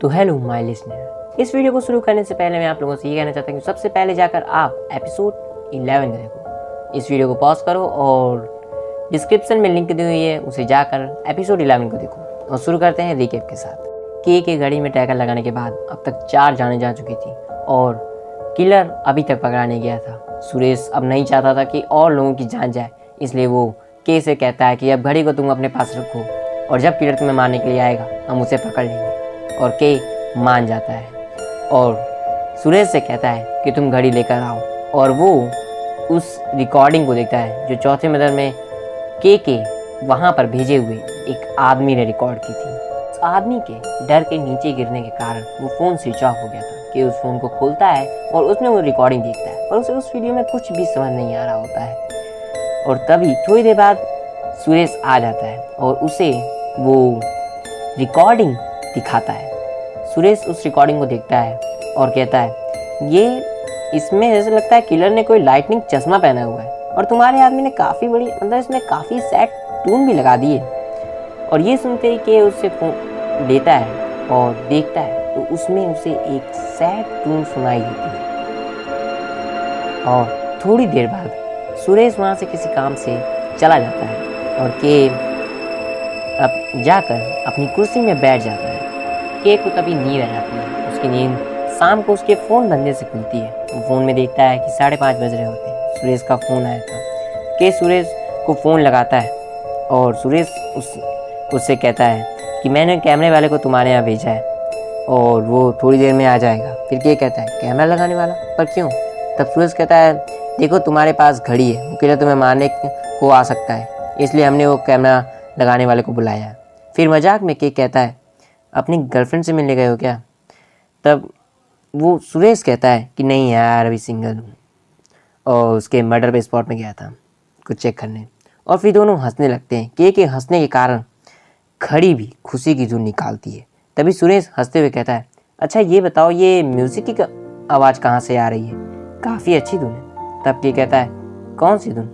तो hello my listener, इस video को शुरू करने से पहले मैं आप लोगों से ये कहना चाहता हूँ कि सबसे पहले जाकर आप एपिसोड 11 देखो। इस वीडियो को पॉज करो और डिस्क्रिप्शन में लिंक दी हुई है, उसे जाकर एपिसोड 11 को देखो। और शुरू करते हैं रिकैप के साथ। के घड़ी में टैकल लगाने के बाद अब तक 4 जाने जा चुकी थी और किलर अभी तक पकड़ा नहीं गया था। सुरेश अब नहीं चाहता था कि और लोगों की जान जाए, इसलिए वो के से कहता है कि अब घड़ी को तुम अपने पास रखो और जब किलर तुम्हें मारने के लिए आएगा हम उसे पकड़ लेंगे। और के मान जाता है और सुरेश से कहता है कि तुम घड़ी लेकर आओ। और वो उस रिकॉर्डिंग को देखता है जो चौथे मंदिर में के वहाँ पर भेजे हुए एक आदमी ने रिकॉर्ड की थी। उस आदमी के डर के नीचे गिरने के कारण वो फ़ोन स्विच ऑफ हो गया था। कि उस फ़ोन को खोलता है और उसमें वो रिकॉर्डिंग देखता है और उसे उस वीडियो में कुछ भी समझ नहीं आ रहा होता है। और तभी थोड़ी देर बाद सुरेश आ जाता है और उसे वो रिकॉर्डिंग दिखाता है। सुरेश उस रिकॉर्डिंग को देखता है और कहता है ये इसमें ऐसा लगता है किलर ने कोई लाइटनिंग चश्मा पहना हुआ है और तुम्हारे आदमी ने काफ़ी बड़ी इसमें काफ़ी सैड टून भी लगा दी है। और ये सुनते ही कि उससे फ़ोन लेता है और देखता है तो उसमें उसे एक सैड टून सुनाई देती है। और थोड़ी देर बाद सुरेश वहाँ से किसी काम से चला जाता है और के अब जाकर अपनी कुर्सी में बैठ जाता है। के को तभी नींद आ जाती है। उसकी नींद शाम को उसके फ़ोन बजने से खुलती है। वो फ़ोन में देखता है कि 5:30 बज रहे होते हैं। सुरेश का फ़ोन आया था। के सुरेश को फ़ोन लगाता है और सुरेश उससे कहता है कि मैंने कैमरे वाले को तुम्हारे यहाँ भेजा है और वो थोड़ी देर में आ जाएगा। फिर के कहता है कैमरा लगाने वाला, पर क्यों? तब सुरेश कहता है देखो तुम्हारे पास घड़ी है, वो किलर तुम्हें मारने को आ सकता है, इसलिए हमने वो कैमरा लगाने वाले को बुलाया है। फिर मजाक में के कहता है अपनी गर्लफ्रेंड से मिलने गए हो क्या? तब वो सुरेश कहता है कि नहीं यार अभी सिंगल हूँ और उसके मर्डर पे स्पॉट में गया था कुछ चेक करने। और फिर दोनों हंसने लगते हैं। के हंसने के कारण घड़ी भी खुशी की धुन निकालती है। तभी सुरेश हंसते हुए कहता है अच्छा ये बताओ ये म्यूज़िक की आवाज़ कहाँ से आ रही है? काफ़ी अच्छी धुन है। तब के कहता है कौन सी धुन?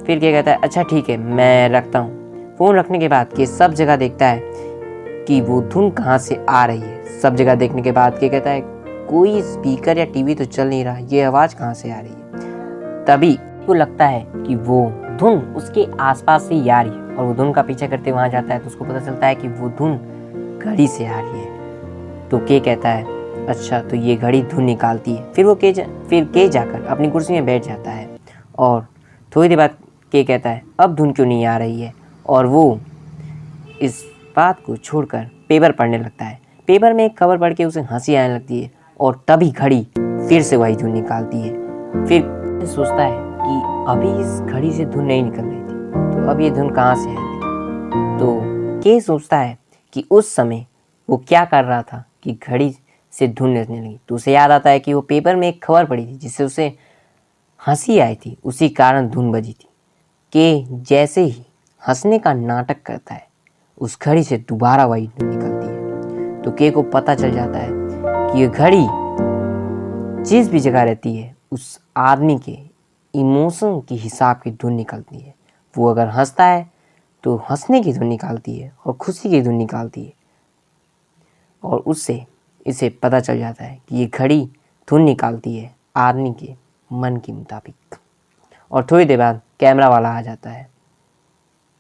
फिर के कहता है अच्छा ठीक है मैं रखता हूँ। फ़ोन रखने के बाद के सब जगह देखता है कि वो धुन कहाँ से आ रही है। सब जगह देखने के बाद के कहता है कोई स्पीकर या टीवी तो चल नहीं रहा, ये आवाज़ कहाँ से आ रही है? तभी को लगता है कि वो धुन उसके आसपास से ही आ रही है और वो धुन का पीछा करते वहाँ जाता है तो उसको पता चलता है कि वो धुन घड़ी से आ रही है। तो के कहता है अच्छा तो ये घड़ी धुन निकालती है। फिर के जाकर अपनी कुर्सी में बैठ जाता है और थोड़ी देर बाद के कहता है अब धुन क्यों नहीं आ रही है? और वो इस बात को छोड़कर पेपर पढ़ने लगता है। पेपर में एक खबर पढ़ के उसे हंसी आने लगती है और तभी घड़ी फिर से वही धुन निकालती है। फिर सोचता है कि अभी इस घड़ी से धुन नहीं निकल रही थी तो अब ये धुन कहाँ से आएगी? तो के सोचता है कि उस समय वो क्या कर रहा था कि घड़ी से धुन निकलने लगी। तो उसे याद आता है कि वो पेपर में एक खबर पढ़ी थी जिससे उसे हंसी आई थी, उसी कारण धुन बजी थी। के जैसे ही हंसने का नाटक करता है उस घड़ी से दोबारा वही धुन निकलती है। तो के को पता चल जाता है कि ये घड़ी जिस भी जगह रहती है उस आदमी के इमोशन के हिसाब की धुन निकलती है। वो अगर हंसता है तो हंसने की धुन निकालती है और खुशी की धुन निकालती है। और उससे इसे पता चल जाता है कि ये घड़ी धुन निकालती है आदमी के मन के मुताबिक। और थोड़ी देर बाद कैमरा वाला आ जाता है।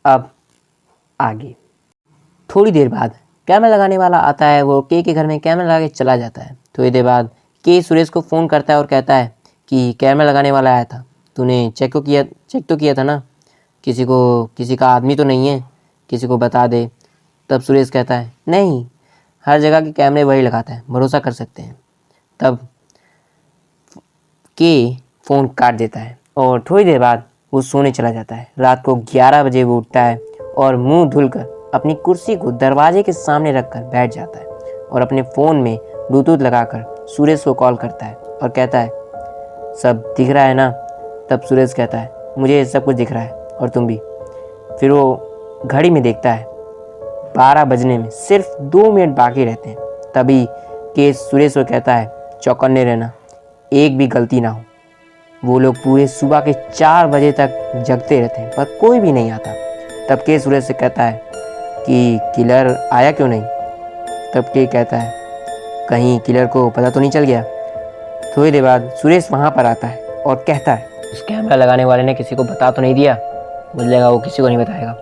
अब आगे थोड़ी देर बाद कैमरा लगाने वाला आता है। वो के घर में कैमरा लगा के चला जाता है। थोड़ी देर बाद के सुरेश को फ़ोन करता है और कहता है कि कैमरा लगाने वाला आया था, तूने चेक तो किया था ना? किसी का आदमी तो नहीं है, किसी को बता दे। तब सुरेश कहता है नहीं, हर जगह के कैमरे वही लगाता है, भरोसा कर सकते हैं। तब के फ़ोन काट देता है और थोड़ी देर बाद वो सोने चला जाता है। रात को 11 बजे वो उठता है और मुंह धुलकर अपनी कुर्सी को दरवाजे के सामने रखकर बैठ जाता है और अपने फ़ोन में ब्लूटूथ लगाकर सुरेश को कॉल करता है और कहता है सब दिख रहा है ना? तब सुरेश कहता है मुझे सब कुछ दिख रहा है और तुम भी। फिर वो घड़ी में देखता है 12 बजने में सिर्फ 2 मिनट बाकी रहते हैं। तभी के सुरेश को कहता है चौकन्ने रहना, एक भी गलती ना हो। वो लोग पूरे सुबह के 4 बजे तक जगते रहते हैं पर कोई भी नहीं आता। तब के सुरेश से कहता है कि किलर आया क्यों नहीं? तब के कहता है कहीं किलर को पता तो नहीं चल गया। थोड़ी देर बाद सुरेश वहाँ पर आता है और कहता है उस कैमरा लगाने वाले ने किसी को बता तो नहीं दिया, मुझे लगा वो किसी को नहीं बताएगा।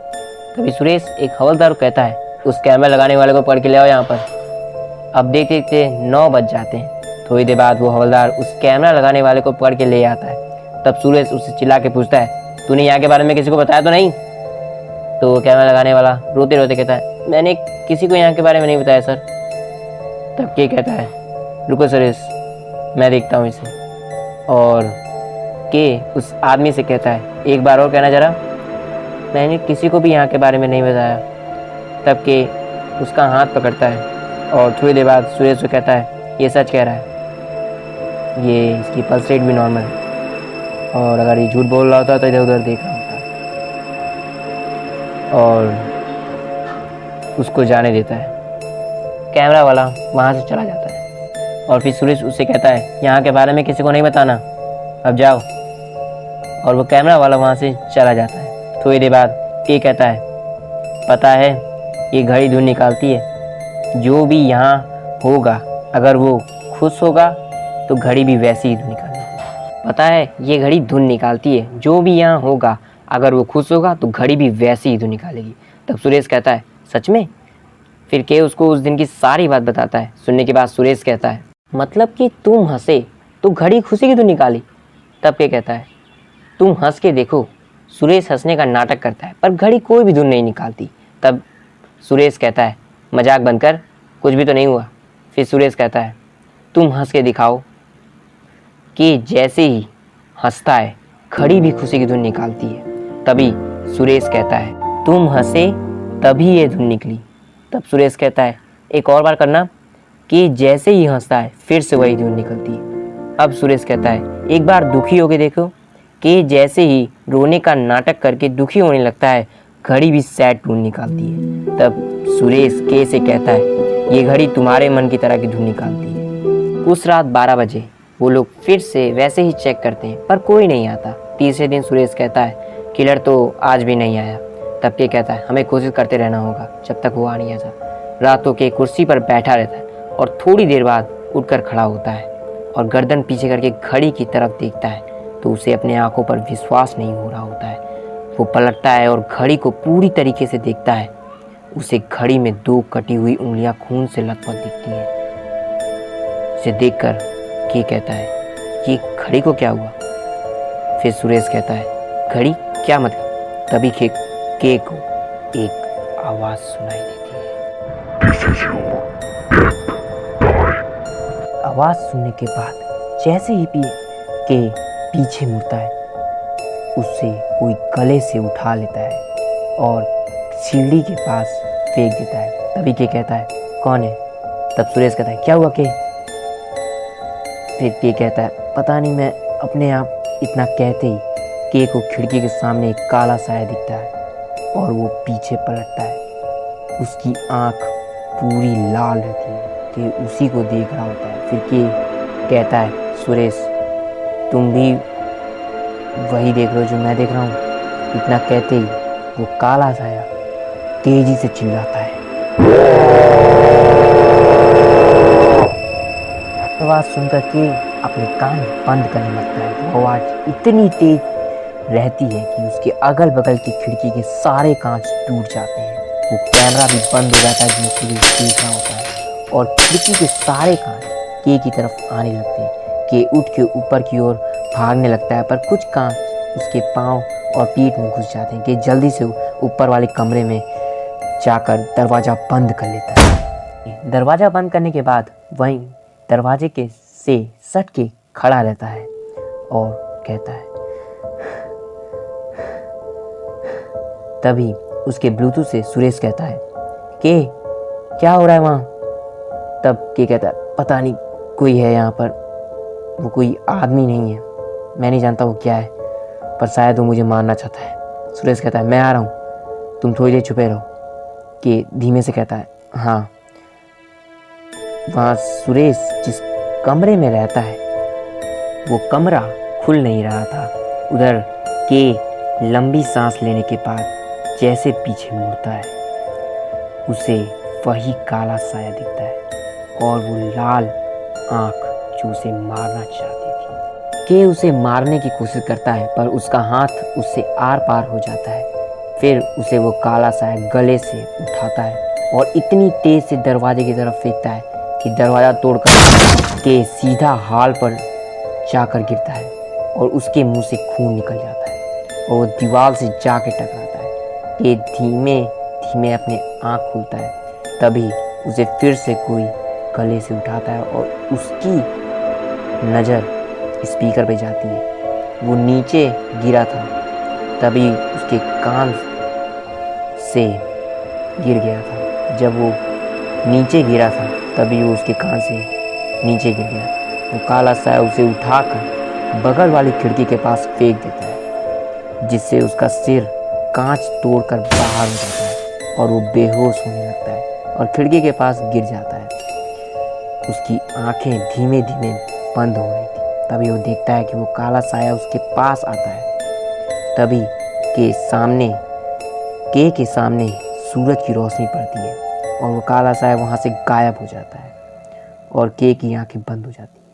तभी सुरेश एक हवलदार को कहता है उस कैमरा लगाने वाले को पकड़ के ले आओ यहाँ पर। अब देखते देखते 9 बज जाते हैं। थोड़ी देर बाद वो हवलदार उस कैमरा लगाने वाले को पकड़ के ले आता है। तब सुरेश उससे चिल्ला के पूछता है तूने यहाँ के बारे में किसी को बताया तो नहीं? तो वो कैमरा लगाने वाला रोते रोते कहता है मैंने किसी को यहाँ के बारे में नहीं बताया सर। तब के कहता है रुको सुरेश, मैं देखता हूँ इसे। और के उस आदमी से कहता है एक बार और कहना जरा। मैंने किसी को भी यहाँ के बारे में नहीं बताया। तब के उसका हाथ पकड़ता है और थोड़ी देर बाद सुरेश को कहता है ये सच कह रहा है, ये इसकी पल्स रेट भी नॉर्मल है और अगर ये झूठ बोल रहा होता तो इधर उधर देख रहा होता और उसको जाने देता है। कैमरा वाला वहाँ से चला जाता है और फिर सुरेश उससे कहता है यहाँ के बारे में किसी को नहीं बताना, अब जाओ। और वो कैमरा वाला वहाँ से चला जाता है। थोड़ी देर बाद ये कहता है पता है ये घड़ी धुन निकालती है, जो भी यहाँ होगा अगर वो खुश होगा तो घड़ी भी वैसी ही धुन निकालेगी। पता है ये घड़ी धुन निकालती है, जो भी यहाँ होगा अगर वो खुश होगा तो घड़ी भी वैसी ही धुन निकालेगी। तब सुरेश कहता है सच में? फिर के उसको उस दिन की सारी बात बताता है। सुनने के बाद सुरेश कहता है मतलब कि तुम हंसे तो घड़ी खुशी की धुन निकाली? तब के कहता है तुम हंस के देखो। सुरेश हंसने का नाटक करता है पर घड़ी कोई भी धुन नहीं निकालती। तब सुरेश कहता है मजाक बंद कर, कुछ भी तो नहीं हुआ। फिर सुरेश कहता है तुम हंस के दिखाओ कि जैसे ही हंसता है घड़ी भी खुशी की धुन निकालती है। तभी सुरेश कहता है तुम हंसे तभी ये धुन निकली। तब सुरेश कहता है एक और बार करना कि जैसे ही हंसता है फिर से वही धुन निकलती है। अब सुरेश कहता है एक बार दुखी होके देखो कि जैसे ही रोने का नाटक करके दुखी होने लगता है घड़ी भी सैड धुन निकालती है। तब सुरेश के से कहता है ये घड़ी तुम्हारे मन की तरह की धुन निकालती है। उस रात 12 बजे वो लोग फिर से वैसे ही चेक करते हैं पर कोई नहीं आता। तीसरे दिन सुरेश कहता है किलर तो आज भी नहीं आया। तब के कहता है हमें कोशिश करते रहना होगा जब तक वो आ नहीं आता। रातों के कुर्सी पर बैठा रहता है और थोड़ी देर बाद उठकर खड़ा होता है और गर्दन पीछे करके घड़ी की तरफ देखता है तो उसे अपने आंखों पर विश्वास नहीं हो रहा होता है। वो पलटता है और घड़ी को पूरी तरीके से देखता है। उसे घड़ी में 2 कटी हुई उंगलियां खून से लथपथ दिखती हैं। उसे देखकर के कहता है ये घड़ी को क्या हुआ? फिर सुरेश कहता है घड़ी क्या मतलब? तभी के को एक आवाज सुनाई देती है। आवाज सुनने के बाद जैसे ही के पीछे मुड़ता है उससे कोई गले से उठा लेता है और सीढ़ी के पास फेंक देता है। तभी के कहता है कौन है? तब सुरेश कहता है क्या हुआ के? फिर के कहता है पता नहीं, मैं अपने आप इतना कहते ही के को खिड़की के सामने एक काला साया दिखता है और वो पीछे पलटता है। उसकी आंख पूरी लाल रहती है कि उसी को देख रहा होता है। फिर के कहता है सुरेश तुम भी वही देख रहे हो जो मैं देख रहा हूँ? इतना कहते ही वो काला साया तेजी से चिल्लाता है। आवाज सुनकर के अपने कान बंद करने लगता है। वो आवाज इतनी तेज रहती है कि उसके अगल बगल की खिड़की के सारे कांच टूट जाते हैं। वो कैमरा भी बंद हो जाता है जिससे वो देख रहा होता है और खिड़की के सारे कांच के की तरफ आने लगते हैं। के उठ के ऊपर की ओर भागने लगता है पर कुछ कांच उसके पाँव और पीठ में घुस जाते हैं कि जल्दी से ऊपर वाले कमरे में जाकर दरवाज़ा बंद कर लेता है। दरवाज़ा बंद करने के बाद वहीं दरवाजे के से सट के खड़ा रहता है और कहता है। तभी उसके ब्लूटूथ से सुरेश कहता है के क्या हो रहा है वहाँ? तब के कहता है पता नहीं कोई है यहाँ पर, वो कोई आदमी नहीं है, मैं नहीं जानता वो क्या है पर शायद वो मुझे मारना चाहता है। सुरेश कहता है मैं आ रहा हूँ, तुम थोड़ी देर छुपे रहो। कि धीमे से कहता है हाँ। वहाँ सुरेश जिस कमरे में रहता है वो कमरा खुल नहीं रहा था। उधर के लंबी सांस लेने के बाद जैसे पीछे मुड़ता है उसे वही काला साया दिखता है और वो लाल आंख जो उसे मारना चाहती थी। के उसे मारने की कोशिश करता है पर उसका हाथ उससे आर पार हो जाता है। फिर उसे वो काला साया गले से उठाता है और इतनी तेज से दरवाजे की तरफ फेंकता है कि दरवाज़ा तोड़कर के सीधा हाल पर जाकर गिरता है और उसके मुंह से खून निकल जाता है और वो दीवार से जाके टकराता है। के धीमे धीमे अपने आँख खुलता है, तभी उसे फिर से कोई गले से उठाता है और उसकी नज़र स्पीकर पे जाती है। वो नीचे गिरा था, तभी उसके कान से गिर गया था। जब वो नीचे गिरा था तभी वो उसके कान से नीचे गिर गया था। वो काला साया उसे उठाकर बगल वाली खिड़की के पास फेंक देता है, जिससे उसका सिर कांच तोड़कर बाहर हो जाता है और वो बेहोश होने लगता है और खिड़की के पास गिर जाता है। उसकी आंखें धीमे धीमे बंद हो रही थी। तभी वो देखता है कि वो काला साया उसके पास आता है। तभी के सामने सूरज की रोशनी पड़ती है और वो काला साया वहाँ से गायब हो जाता है और के की आंखें बंद हो जाती हैं।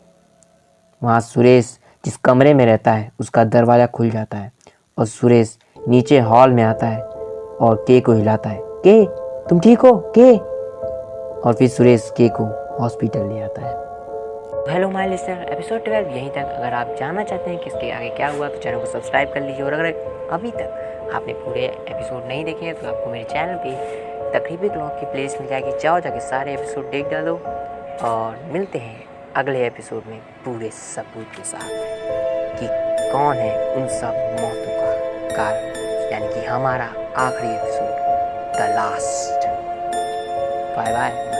वहाँ सुरेश जिस कमरे में रहता है उसका दरवाज़ा खुल जाता है और सुरेश नीचे हॉल में आता है और के को हिलाता है, के तुम ठीक हो के? और फिर सुरेश के को हॉस्पिटल ले आता है। हेलो माय लिसनर, एपिसोड 12 यहीं तक। अगर आप जानना चाहते हैं कि इसके आगे क्या हुआ तो चैनल को सब्सक्राइब कर लीजिए और अगर अभी तक आपने पूरे एपिसोड नहीं देखे हैं तो आपको मेरे चैनल पे तकरीबी क्लॉक की प्लेलिस्ट मिल जाएगी। जाओ जाके सारे एपिसोड देख डालो और मिलते हैं अगले एपिसोड में पूरे सबूत के साथ कि कौन है उन सब मौतों का कारण, यानी कि हमारा आखिरी episode the last. Bye bye.